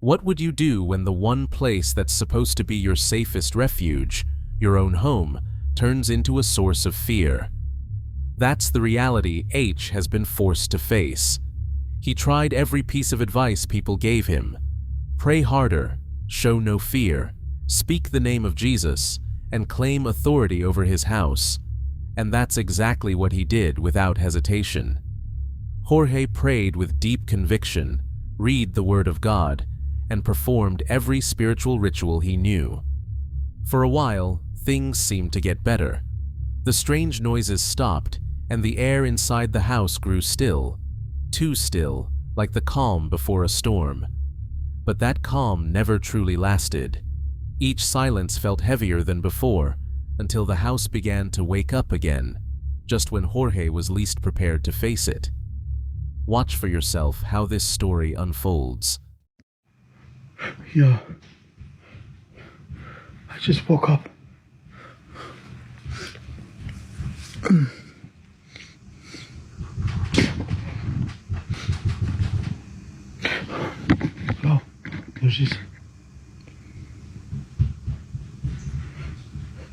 What would you do when the one place that's supposed to be your safest refuge, your own home, turns into a source of fear? That's the reality H has been forced to face. He tried every piece of advice people gave him. Pray harder, show no fear, speak the name of Jesus, and claim authority over his house. And that's exactly what he did without hesitation. Jorge prayed with deep conviction, read the Word of God, and performed every spiritual ritual he knew. For a while, things seemed to get better. The strange noises stopped, and the air inside the house grew still, too still, like the calm before a storm. But that calm never truly lasted. Each silence felt heavier than before, until the house began to wake up again, just when Jorge was least prepared to face it. Watch for yourself how this story unfolds. Yeah. I just woke up. Oh, there's this.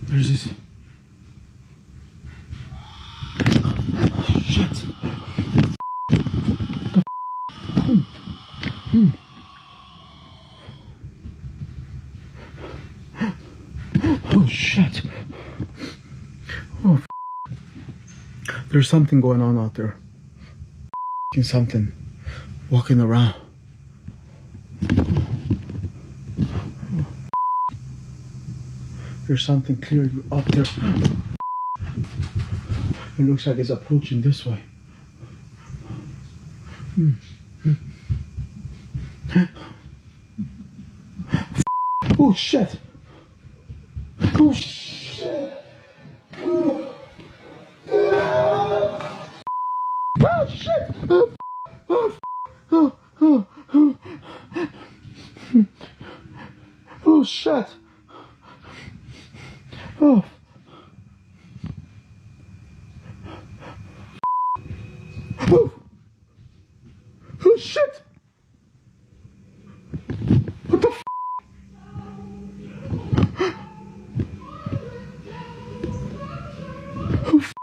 There's this. Shit. Oh shit. Oh, there's something going on out there. Something walking around. There's something clear up there. It looks like it's approaching this way. Oh shit! Oh shit! Oh shit! Oh shit! Oh. Oh. Oh shit! What the f? Oh f.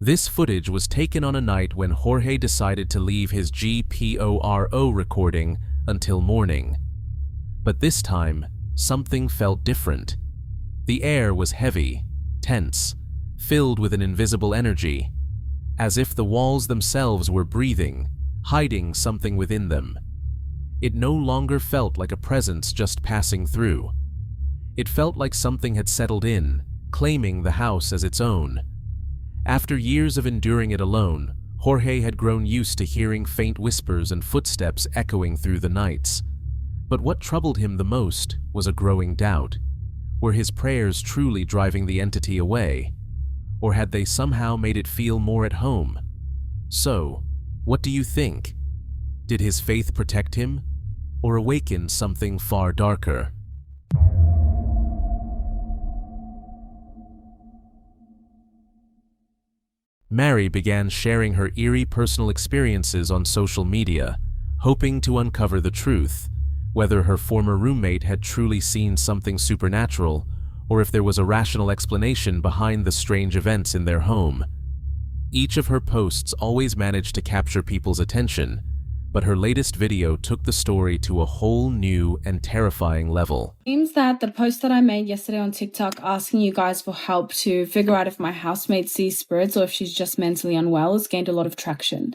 This footage was taken on a night when Jorge decided to leave his GPORO recording until morning. But this time, something felt different. The air was heavy, tense, filled with an invisible energy, as if the walls themselves were breathing, hiding something within them. It no longer felt like a presence just passing through. It felt like something had settled in, claiming the house as its own. After years of enduring it alone, Jorge had grown used to hearing faint whispers and footsteps echoing through the nights. But what troubled him the most was a growing doubt. Were his prayers truly driving the entity away? Or had they somehow made it feel more at home? So, what do you think? Did his faith protect him, or awaken something far darker? Mary began sharing her eerie personal experiences on social media, hoping to uncover the truth, whether her former roommate had truly seen something supernatural, or if there was a rational explanation behind the strange events in their home. Each of her posts always managed to capture people's attention, but her latest video took the story to a whole new and terrifying level. Seems that the post that I made yesterday on TikTok asking you guys for help to figure out if my housemate sees spirits or if she's just mentally unwell has gained a lot of traction.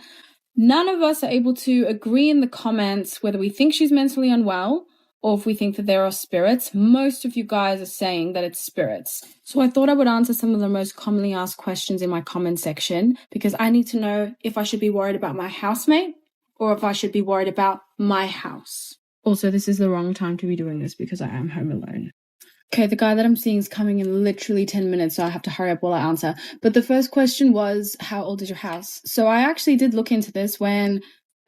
None of us are able to agree in the comments whether we think she's mentally unwell or if we think that there are spirits. Most of you guys are saying that it's spirits. So I thought I would answer some of the most commonly asked questions in my comment section because I need to know if I should be worried about my housemate or if I should be worried about my house. Also, this is the wrong time to be doing this because I am home alone. Okay, the guy that I'm seeing is coming in literally 10 minutes, so I have to hurry up while I answer. But the first question was, how old is your house? So I actually did look into this when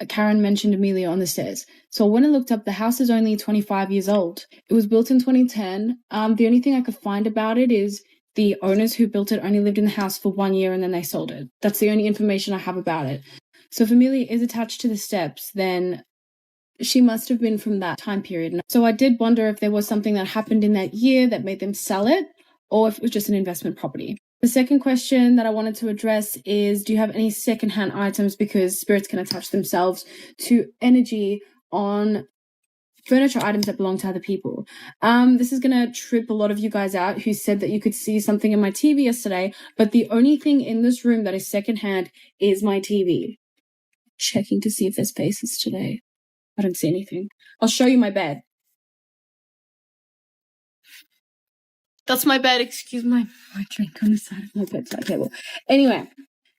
Karen mentioned Amelia on the stairs. So when I looked up, the house is only 25 years old. It was built in 2010. The only thing I could find about it is the owners who built it only lived in the house for 1 year and then they sold it. That's the only information I have about it. So if Amelia is attached to the steps, then she must have been from that time period. So I did wonder if there was something that happened in that year that made them sell it, or if it was just an investment property. The second question that I wanted to address is, do you have any secondhand items, because spirits can attach themselves to energy on furniture items that belong to other people. This is gonna trip a lot of you guys out who said that you could see something in my TV yesterday, but the only thing in this room that is secondhand is my TV. Checking to see if there's faces today. I don't see anything. I'll show you my bed. That's my bed. Excuse my drink on the side of my bedside table. Anyway,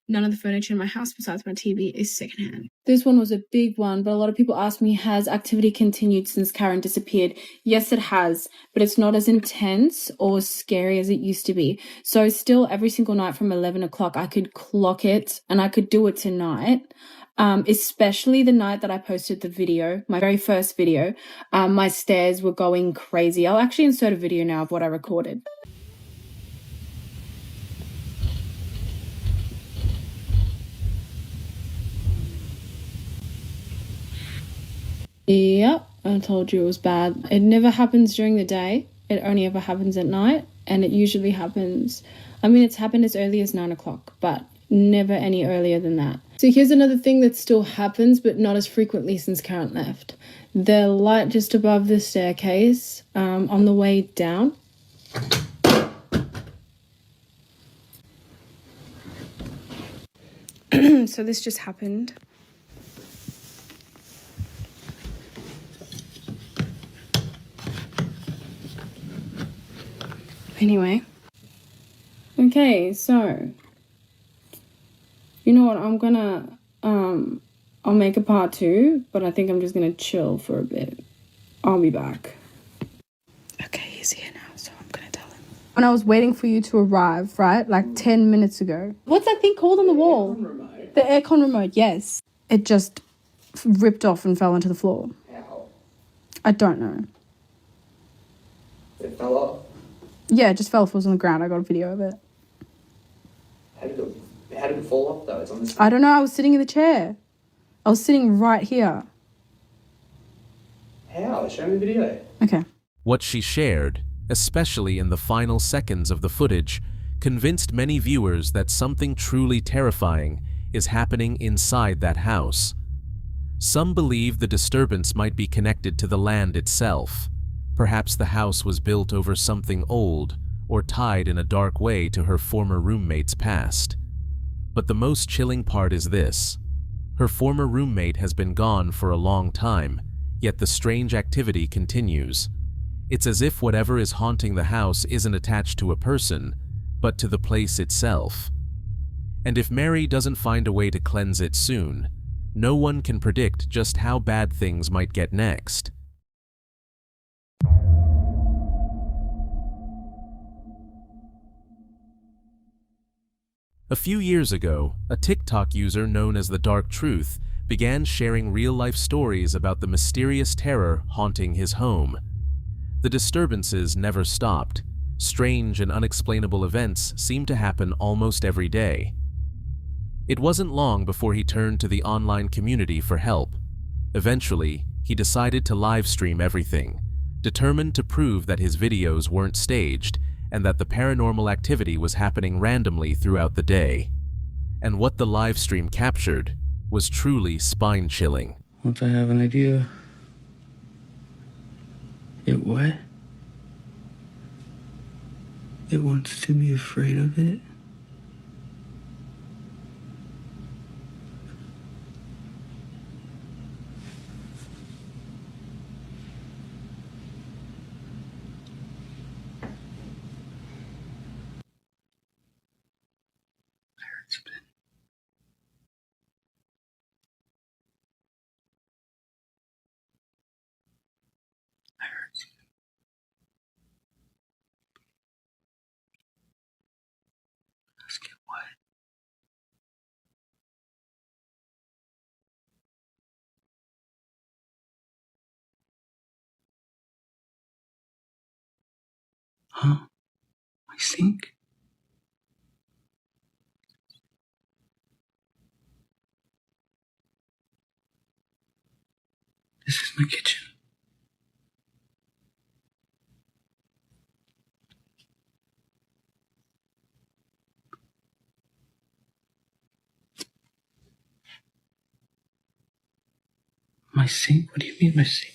none of the furniture in my house besides my TV is secondhand. This one was a big one, but a lot of people ask me, has activity continued since Karen disappeared? Yes, it has, but it's not as intense or scary as it used to be. So still every single night from 11 o'clock, I could clock it and I could do it tonight. Especially the night that I posted the video, my very first video, my stairs were going crazy. I'll actually insert a video now of what I recorded. Yep, I told you it was bad. It never happens during the day. It only ever happens at night, and it usually happens, it's happened as early as 9 o'clock, but never any earlier than that. So here's another thing that still happens, but not as frequently since Karen left. The light just above the staircase, on the way down. So this just happened. Anyway. Okay, so you know what, I'm gonna I'll make a part 2, but I think I'm just gonna chill for a bit. I'll be back. Okay, he's here now, so I'm gonna tell him. When I was waiting for you to arrive, right, like 10 minutes ago. What's that thing called on the wall? The aircon remote, yes. It just ripped off and fell onto the floor. How? I don't know. It fell off. Yeah, it just fell off. It was on the ground. I got a video of it. How did it fall off though? It's on the side. I don't know. I was sitting in the chair. I was sitting right here. How? Show me the video. Okay. What she shared, especially in the final seconds of the footage, convinced many viewers that something truly terrifying is happening inside that house. Some believe the disturbance might be connected to the land itself. Perhaps the house was built over something old or tied in a dark way to her former roommate's past. But the most chilling part is this. Her former roommate has been gone for a long time, yet the strange activity continues. It's as if whatever is haunting the house isn't attached to a person, but to the place itself. And if Mary doesn't find a way to cleanse it soon, no one can predict just how bad things might get next. A few years ago, a TikTok user known as The Dark Truth began sharing real-life stories about the mysterious terror haunting his home. The disturbances never stopped. Strange and unexplainable events seemed to happen almost every day. It wasn't long before he turned to the online community for help. Eventually, he decided to live stream everything, determined to prove that his videos weren't staged and that the paranormal activity was happening randomly throughout the day. And what the live stream captured was truly spine-chilling. Once I have an idea, it what? It wants to be afraid of it. Huh? My sink? This is my kitchen. My sink? What do you mean my sink?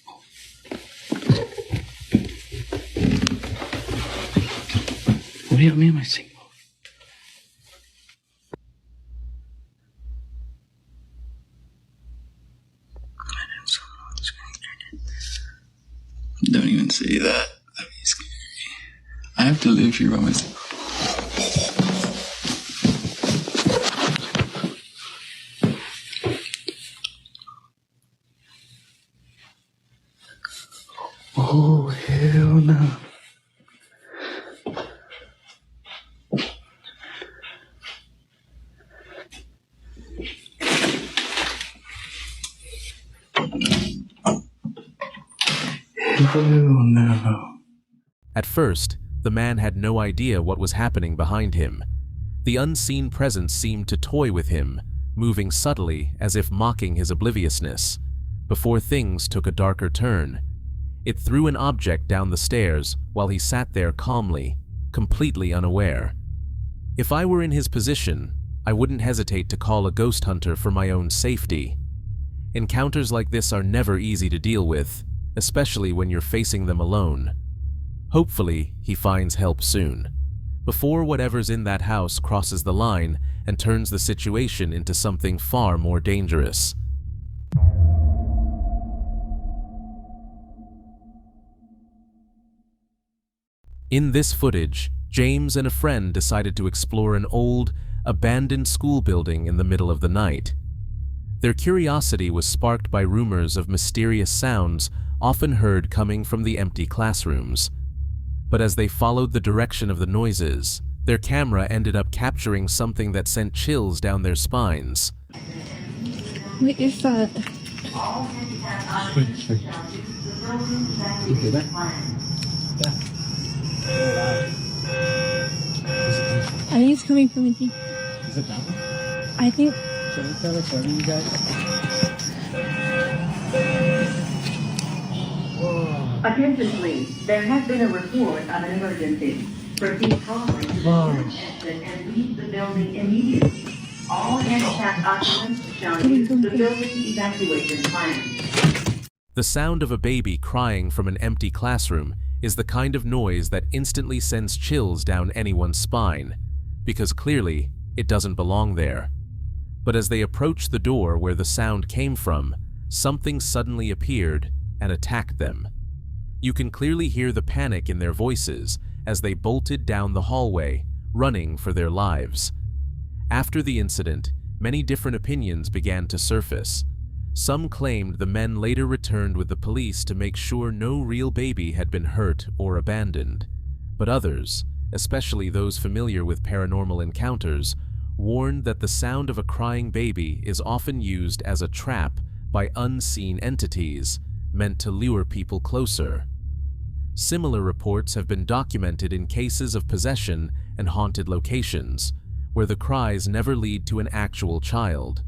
What do you mean my sink? Don't even say that. That'd be scary. I have to live here by myself. Oh, hell no. Hell no. At first, the man had no idea what was happening behind him. The unseen presence seemed to toy with him, moving subtly as if mocking his obliviousness, before things took a darker turn. It threw an object down the stairs while he sat there calmly, completely unaware. If I were in his position, I wouldn't hesitate to call a ghost hunter for my own safety. Encounters like this are never easy to deal with, especially when you're facing them alone. Hopefully, he finds help soon, before whatever's in that house crosses the line and turns the situation into something far more dangerous. In this footage, James and a friend decided to explore an old, abandoned school building in the middle of the night. Their curiosity was sparked by rumors of mysterious sounds often heard coming from the empty classrooms. But as they followed the direction of the noises, their camera ended up capturing something that sent chills down their spines. What is that? You hear that? I think it's coming from within. Is it that one? I think. Should we tell us, you guys? Attention please, there has been a report of an emergency. Proceed calmly to the exit and leave the building immediately. All handicapped occupants shall use the building evacuation plan. The sound of a baby crying from an empty classroom is the kind of noise that instantly sends chills down anyone's spine, because clearly it doesn't belong there. But as they approached the door where the sound came from, something suddenly appeared and attacked them. You can clearly hear the panic in their voices as they bolted down the hallway, running for their lives. After the incident, many different opinions began to surface. Some claimed the men later returned with the police to make sure no real baby had been hurt or abandoned. But others, especially those familiar with paranormal encounters, warned that the sound of a crying baby is often used as a trap by unseen entities, meant to lure people closer. Similar reports have been documented in cases of possession and haunted locations, where the cries never lead to an actual child,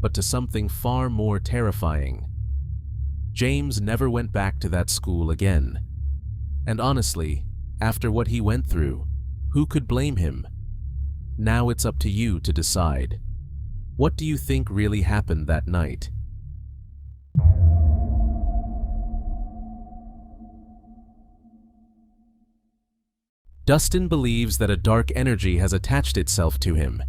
but to something far more terrifying. James never went back to that school again. And honestly, after what he went through, who could blame him? Now it's up to you to decide. What do you think really happened that night? Dustin believes that a dark energy has attached itself to him.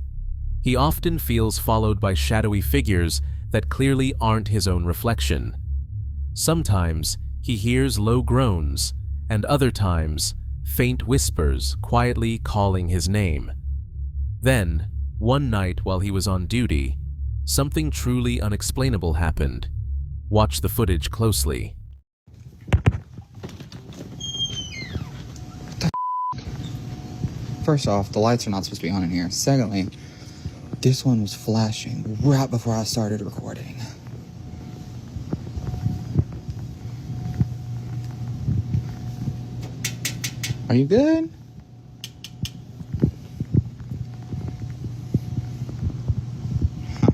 He often feels followed by shadowy figures that clearly aren't his own reflection. Sometimes he hears low groans, and other times faint whispers quietly calling his name. Then, one night while he was on duty, something truly unexplainable happened. Watch the footage closely. First off, the lights are not supposed to be on in here. Secondly, this one was flashing right before I started recording. Are you good? Huh.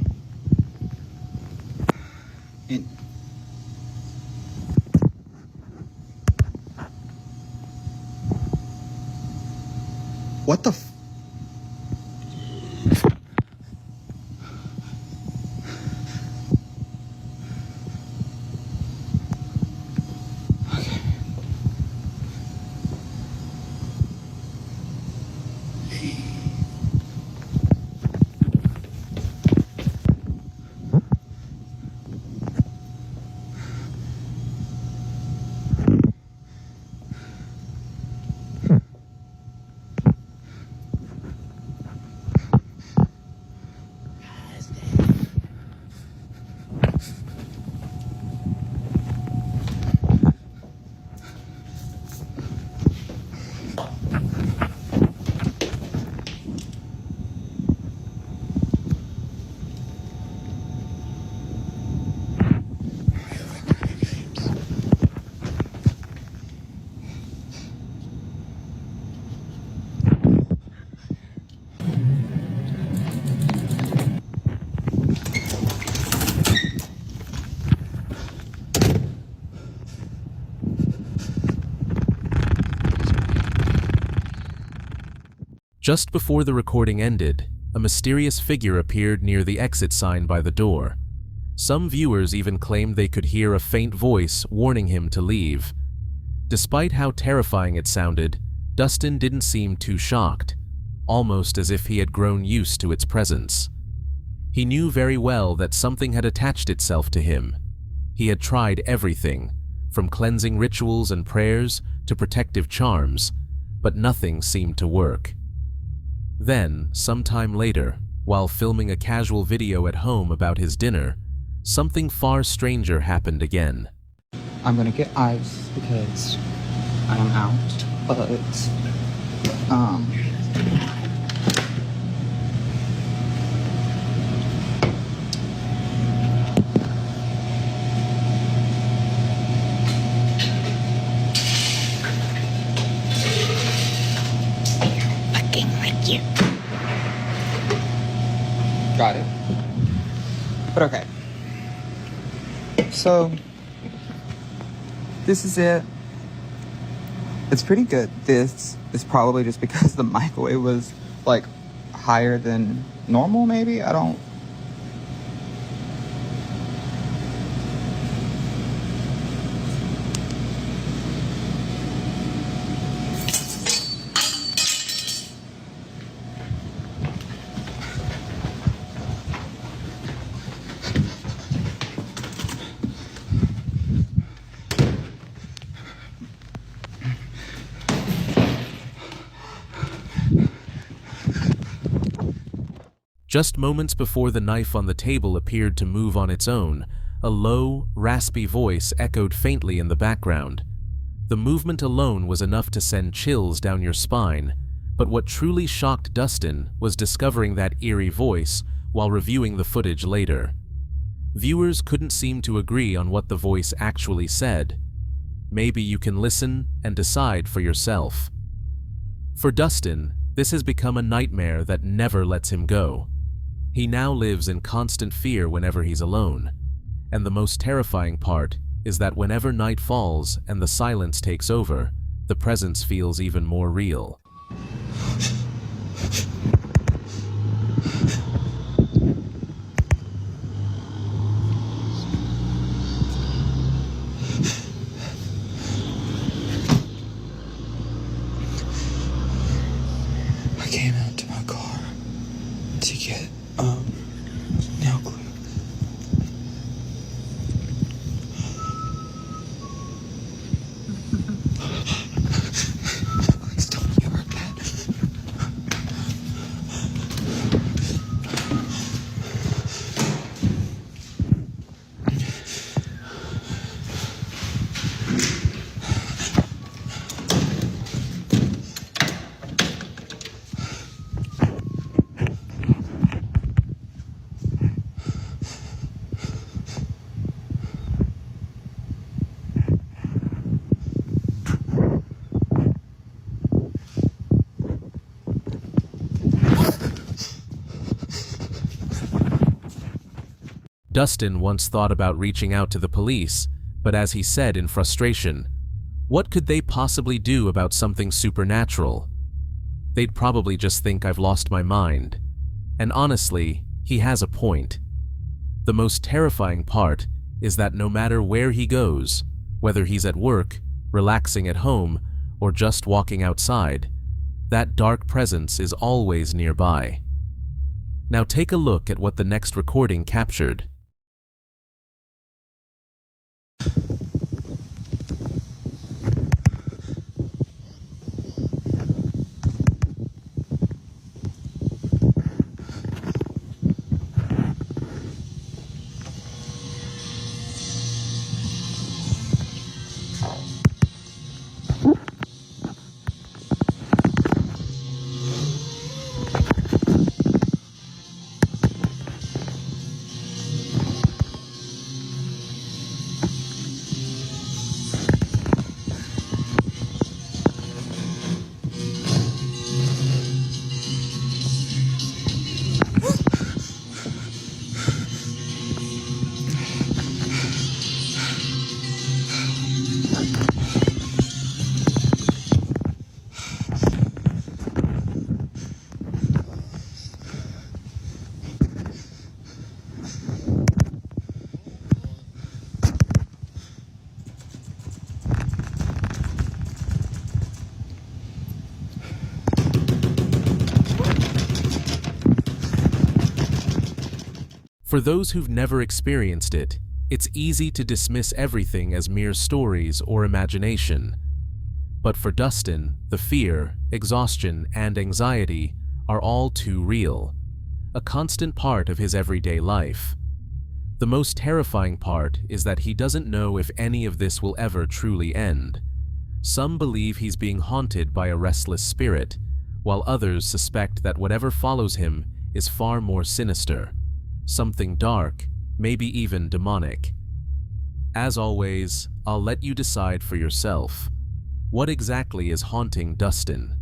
And what the f- Just before the recording ended, a mysterious figure appeared near the exit sign by the door. Some viewers even claimed they could hear a faint voice warning him to leave. Despite how terrifying it sounded, Dustin didn't seem too shocked, almost as if he had grown used to its presence. He knew very well that something had attached itself to him. He had tried everything, from cleansing rituals and prayers to protective charms, but nothing seemed to work. Then, sometime later, while filming a casual video at home about his dinner, something far stranger happened again. I'm gonna get ice because I am out, but got it. But okay. So this is it. It's pretty good. This is probably just because the microwave was like higher than normal, maybe. I don't. Just moments before the knife on the table appeared to move on its own, a low, raspy voice echoed faintly in the background. The movement alone was enough to send chills down your spine, but what truly shocked Dustin was discovering that eerie voice while reviewing the footage later. Viewers couldn't seem to agree on what the voice actually said. Maybe you can listen and decide for yourself. For Dustin, this has become a nightmare that never lets him go. He now lives in constant fear whenever he's alone, and the most terrifying part is that whenever night falls and the silence takes over, the presence feels even more real. I came out to my car to get nail glue. Please tell me you heard that. Dustin once thought about reaching out to the police, but as he said in frustration, what could they possibly do about something supernatural? They'd probably just think I've lost my mind. And honestly, he has a point. The most terrifying part is that no matter where he goes, whether he's at work, relaxing at home, or just walking outside, that dark presence is always nearby. Now take a look at what the next recording captured. For those who've never experienced it, it's easy to dismiss everything as mere stories or imagination. But for Dustin, the fear, exhaustion, and anxiety are all too real, a constant part of his everyday life. The most terrifying part is that he doesn't know if any of this will ever truly end. Some believe he's being haunted by a restless spirit, while others suspect that whatever follows him is far more sinister. Something dark, maybe even demonic. As always, I'll let you decide for yourself. What exactly is haunting Dustin?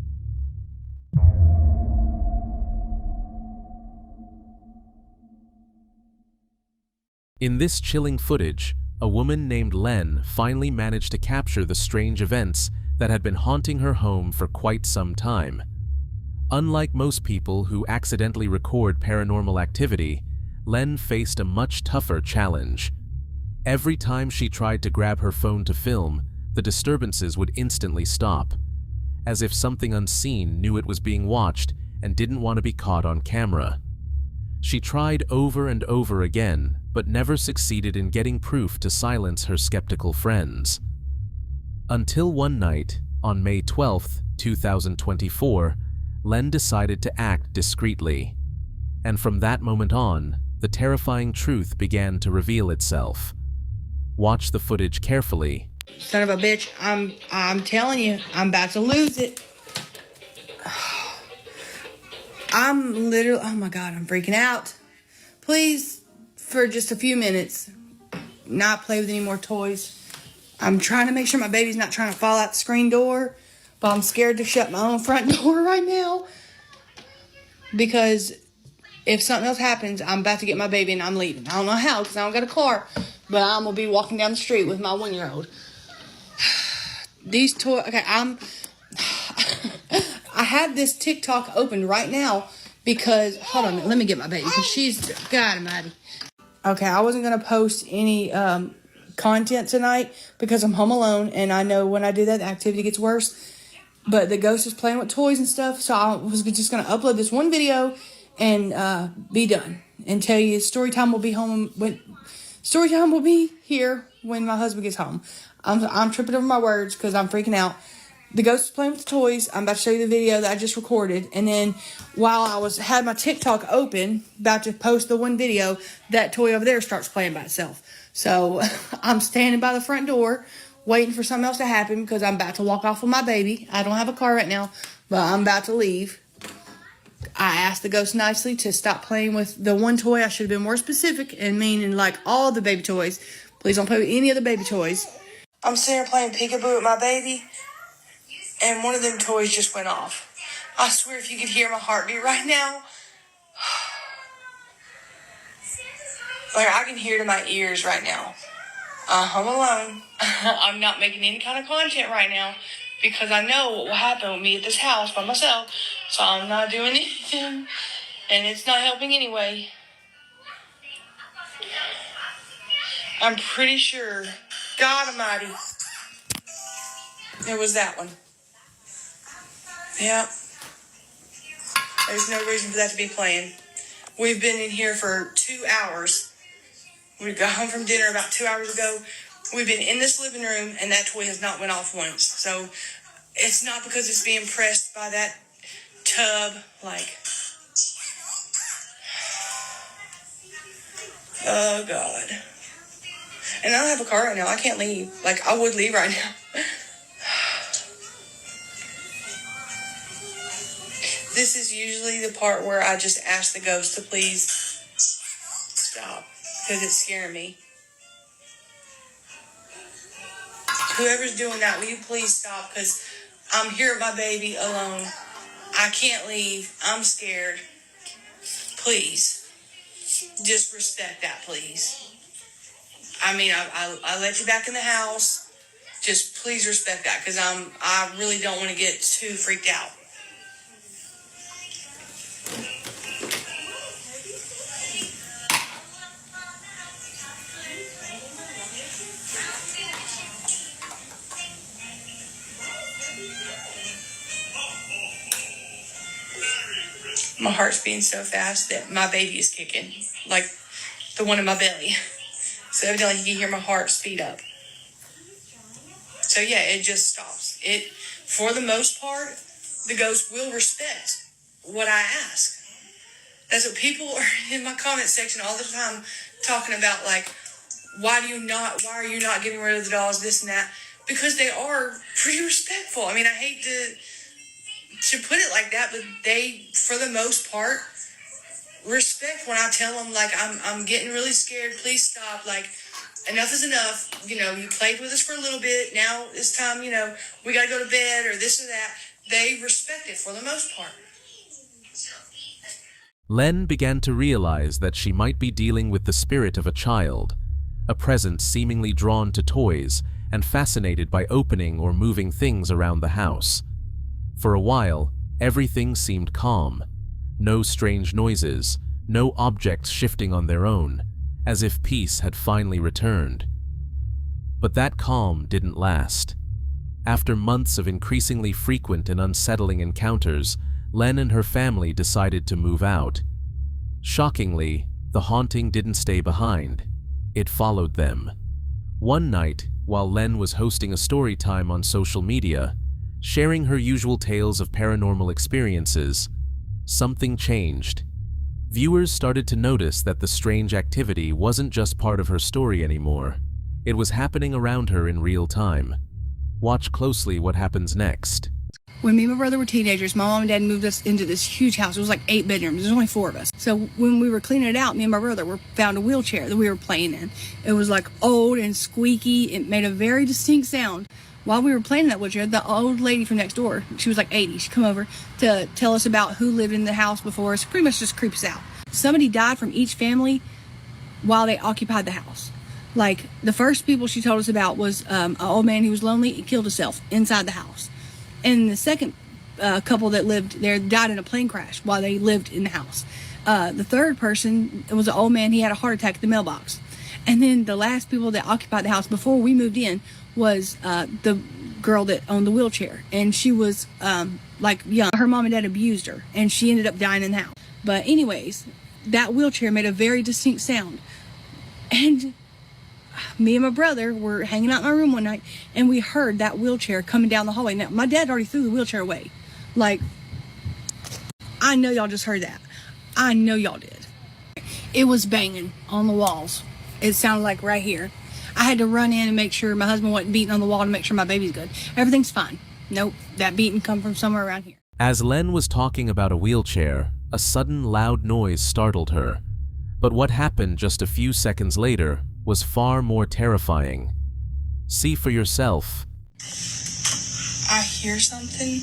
In this chilling footage, a woman named Len finally managed to capture the strange events that had been haunting her home for quite some time. Unlike most people who accidentally record paranormal activity, Len faced a much tougher challenge. Every time she tried to grab her phone to film, the disturbances would instantly stop, as if something unseen knew it was being watched and didn't want to be caught on camera. She tried over and over again, but never succeeded in getting proof to silence her skeptical friends. Until one night, on May 12, 2024, Len decided to act discreetly. And from that moment on, the terrifying truth began to reveal itself. Watch the footage carefully. Son of a bitch, I'm telling you, I'm about to lose it. I'm literally, oh my God, I'm freaking out. Please, for just a few minutes, not play with any more toys. I'm trying to make sure my baby's not trying to fall out the screen door, but I'm scared to shut my own front door right now. Because if something else happens, I'm about to get my baby and I'm leaving. I don't know how because I don't got a car, but I'm going to be walking down the street with my 1-year-old. These toys, okay, I have this TikTok open right now because, hold on a minute, let me get my baby because she's, God almighty. Okay, I wasn't going to post any content tonight because I'm home alone and I know when I do that, the activity gets worse. But the ghost is playing with toys and stuff, so I was just going to upload this one video and be done and tell you story time will be here when my husband gets home. I'm tripping over my words because I'm freaking out. The ghost is playing with the toys. I'm about to show you the video that I just recorded, and then while I had my TikTok open, about to post the one video, that toy over there starts playing by itself. So I'm standing by the front door waiting for something else to happen because I'm about to walk off with my baby. I don't have a car right now, but I'm about to leave. I asked the ghost nicely to stop playing with the one toy. I should have been more specific and meaning like all the baby toys. Please don't play with any of the baby toys. I'm sitting here playing peekaboo with my baby, and one of them toys just went off. I swear if you could hear my heartbeat right now. Like, I can hear it in my ears right now. I'm alone. I'm not making any kind of content right now because I know what will happen with me at this house by myself. So I'm not doing anything, and it's not helping anyway. I'm pretty sure, God Almighty, it was that one. Yep. There's no reason for that to be playing. We've been in here for 2 hours. We got home from dinner about 2 hours ago. We've been in this living room, and that toy has not went off once. So it's not because it's being pressed by that tub. Like, oh, God. And I don't have a car right now. I can't leave. Like, I would leave right now. This is usually the part where I just ask the ghost to please stop, because it's scaring me. Whoever's doing that, will you please stop? Because I'm here with my baby alone. I can't leave. I'm scared. Please. Just respect that, please. I mean, I let you back in the house. Just please respect that, because I really don't want to get too freaked out. My heart's beating so fast that my baby is kicking, like the one in my belly. So evidently you can hear my heart speed up. So yeah, it just stops. It, for the most part, the ghost will respect what I ask. That's what people are in my comment section all the time talking about, like, why are you not getting rid of the dolls, this and that? Because they are pretty respectful. I mean, I hate to put it like that, but they, for the most part, respect when I tell them, like, I'm getting really scared, please stop, like, enough is enough, you know, you played with us for a little bit, now it's time, you know, we gotta go to bed, or this or that. They respect it for the most part. Len began to realize that she might be dealing with the spirit of a child, a presence seemingly drawn to toys and fascinated by opening or moving things around the house. For a while, everything seemed calm. No strange noises, no objects shifting on their own, as if peace had finally returned. But that calm didn't last. After months of increasingly frequent and unsettling encounters, Len and her family decided to move out. Shockingly, the haunting didn't stay behind. It followed them. One night, while Len was hosting a story time on social media, sharing her usual tales of paranormal experiences, something changed. Viewers started to notice that the strange activity wasn't just part of her story anymore. It was happening around her in real time. Watch closely what happens next. When me and my brother were teenagers, my mom and dad moved us into this huge house. It was like 8 bedrooms. There's only 4 of us. So when we were cleaning it out, me and my brother found a wheelchair that we were playing in. It was like old and squeaky. It made a very distinct sound. While we were playing in that wheelchair, the old lady from next door, she was like 80, she come over to tell us about who lived in the house before us. Pretty much just creeps us out. Somebody died from each family while they occupied the house. Like, the first people she told us about was an old man who was lonely and killed himself inside the house. And the second couple that lived there died in a plane crash while they lived in the house. The third person was an old man. He had a heart attack at the mailbox. And then the last people that occupied the house before we moved in was the girl that owned the wheelchair. And she was like young. Her mom and dad abused her, and she ended up dying in the house. But anyways, that wheelchair made a very distinct sound. And me and my brother were hanging out in my room one night, and we heard that wheelchair coming down the hallway. Now, my dad already threw the wheelchair away. Like, I know y'all just heard that. I know y'all did. It was banging on the walls. It sounded like right here. I had to run in and make sure my husband wasn't beating on the wall to make sure my baby's good. Everything's fine. Nope, that beating come from somewhere around here. As Len was talking about a wheelchair, a sudden loud noise startled her. But what happened just a few seconds later was far more terrifying. See for yourself. I hear something.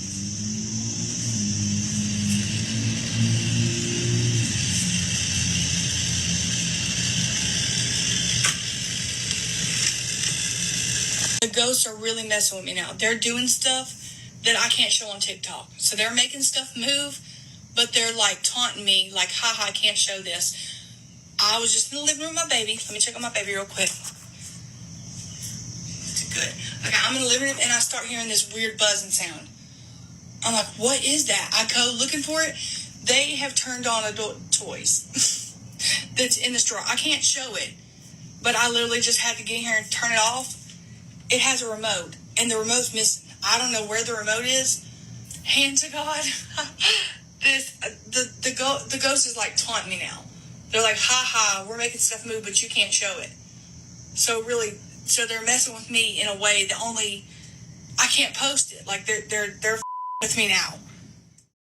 ghosts are really messing with me now. They're doing stuff that I can't show on TikTok. So they're making stuff move, but they're like taunting me, like, haha, I can't show this. I was just in the living room with my baby. Let me check on my baby real quick. Good. Okay, I'm in the living room and I start hearing this weird buzzing sound. I'm like, what is that? I go looking for it. They have turned on adult toys that's in this drawer. I can't show it, but I literally just had to get in here and turn it off. It has a remote, and the remote's missing. I don't know where the remote is. Hand to God. The ghost is like taunting me now. They're like, ha ha, we're making stuff move, but you can't show it. So they're messing with me in a way that only I can't post it. Like they're with me now.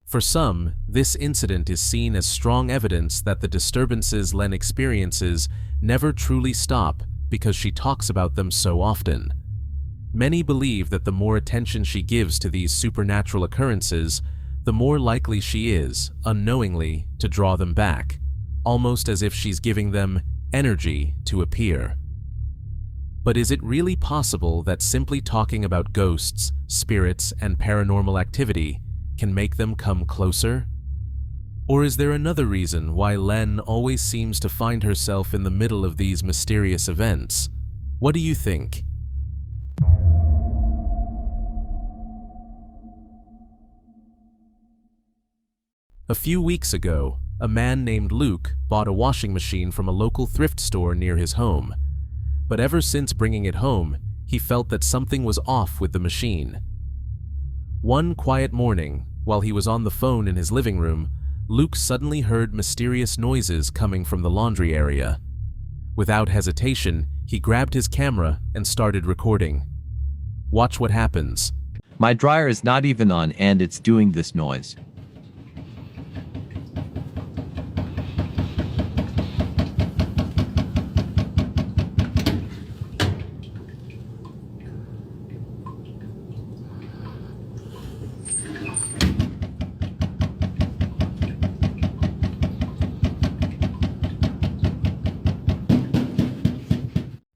For some, this incident is seen as strong evidence that the disturbances Len experiences never truly stop because she talks about them so often. Many believe that the more attention she gives to these supernatural occurrences, the more likely she is, unknowingly, to draw them back, almost as if she's giving them energy to appear. But is it really possible that simply talking about ghosts, spirits, and paranormal activity can make them come closer? Or is there another reason why Len always seems to find herself in the middle of these mysterious events? What do you think? A few weeks ago, a man named Luke bought a washing machine from a local thrift store near his home. But ever since bringing it home, he felt that something was off with the machine. One quiet morning, while he was on the phone in his living room, Luke suddenly heard mysterious noises coming from the laundry area. Without hesitation, he grabbed his camera and started recording. Watch what happens. My dryer is not even on and it's doing this noise.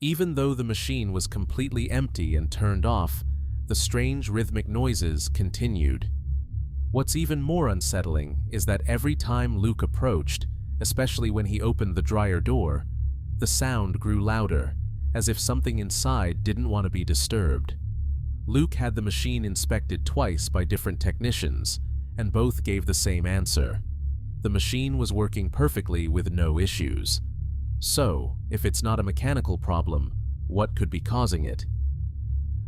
Even though the machine was completely empty and turned off, the strange rhythmic noises continued. What's even more unsettling is that every time Luke approached, especially when he opened the dryer door, the sound grew louder, as if something inside didn't want to be disturbed. Luke had the machine inspected twice by different technicians, and both gave the same answer. The machine was working perfectly with no issues. So, if it's not a mechanical problem, what could be causing it?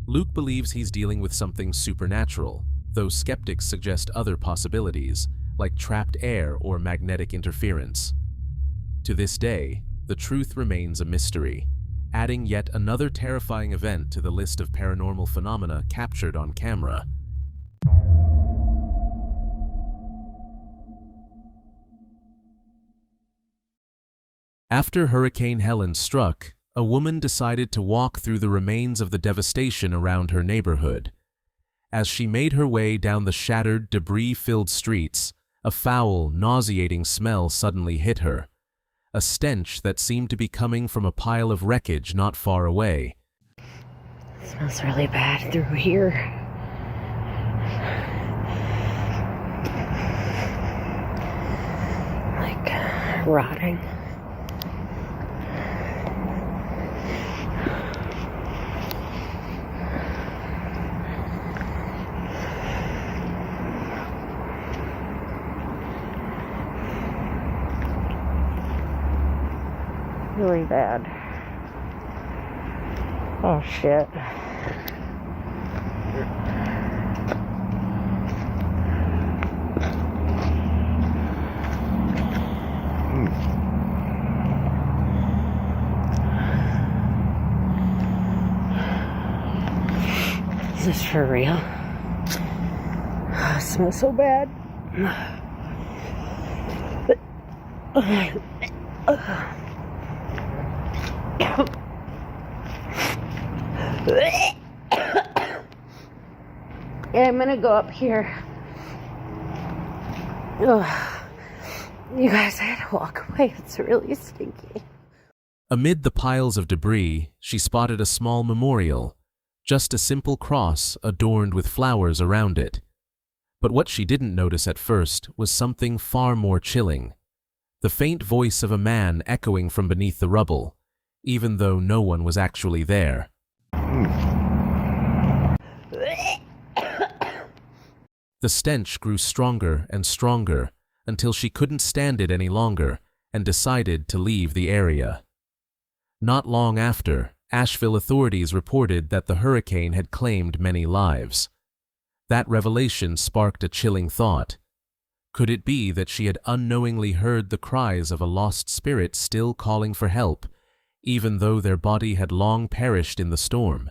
Luke believes he's dealing with something supernatural, though skeptics suggest other possibilities, like trapped air or magnetic interference. To this day, the truth remains a mystery, adding yet another terrifying event to the list of paranormal phenomena captured on camera. After Hurricane Helen struck, a woman decided to walk through the remains of the devastation around her neighborhood. As she made her way down the shattered, debris-filled streets, a foul, nauseating smell suddenly hit her. A stench that seemed to be coming from a pile of wreckage not far away. It smells really bad through here. Like rotting. Really bad. Oh shit. Is this for real? Oh, it smells so bad. Yeah, I'm gonna go up here. Ugh. You guys, I had to walk away. It's really stinky. Amid the piles of debris, she spotted a small memorial. just a simple cross adorned with flowers around it. But what she didn't notice at first was something far more chilling. The faint voice of a man echoing from beneath the rubble, even though no one was actually there. The stench grew stronger and stronger until she couldn't stand it any longer and decided to leave the area. Not long after, Asheville authorities reported that the hurricane had claimed many lives. That revelation sparked a chilling thought. Could it be that she had unknowingly heard the cries of a lost spirit still calling for help, even though their body had long perished in the storm?